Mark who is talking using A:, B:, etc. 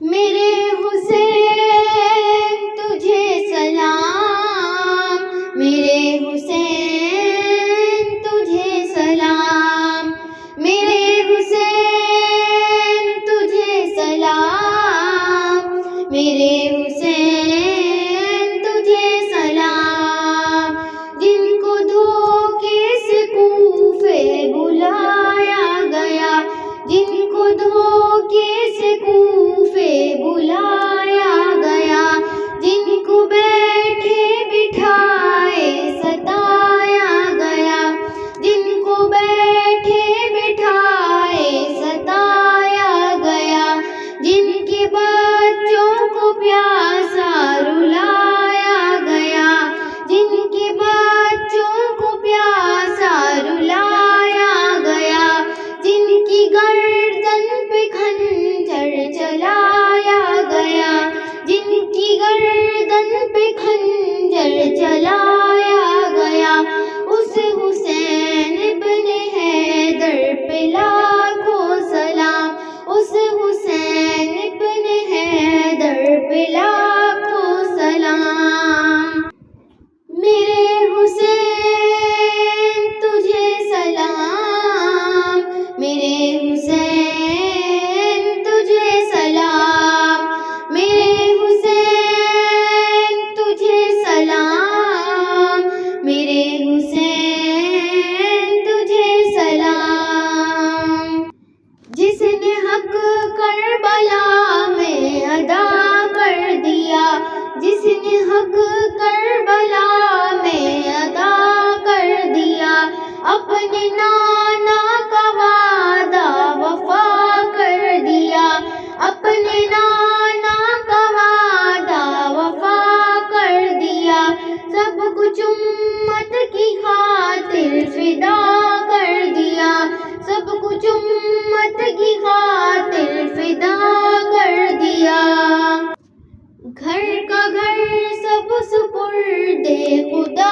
A: میرے حسین تجھے سلام، میرے حسین تجھے سلام، میرے حسین تجھے سلام، میرے حسین تجھے سلام، جن کو دھوکے سے کوفے بلایا گیا، جن کو دھوکے سے کوفے بلایا گیا، جن کو بیٹھے بٹھائے ستایا گیا، جن کو بیٹھے بٹھائے ستایا گیا، جن کے بچوں کو پیاسا رلایا گیا، جن کے بچوں کو پیاسا رلایا گیا، جن کی گردن پہ خنجر چلایا گیا، جن کی گردن پہ خنجر چلایا گیا، اس حسین ابن حیدر پہ لاکھوں سلام، اس حسین ابن حیدر پہ لاکھوں سلام، میرے حسین تجھے سلام، میرے حسین تجھے سلام، میرے حسین تجھے سلام، میرے حسین تجھے سلام، جس نے حق کربلا میں ادا کر دیا، جس نے حق کربلا میں ادا کر دیا، اپنے نانا کا وعدہ وفا کر دیا، اپنے نانا کا وعدہ وفا کر دیا، سب کچھ امت کی خاطر فدا کر دیا، سب کچھ امت کی خاطر فدا کر دیا، گھر کا گھر سب سپرد خدا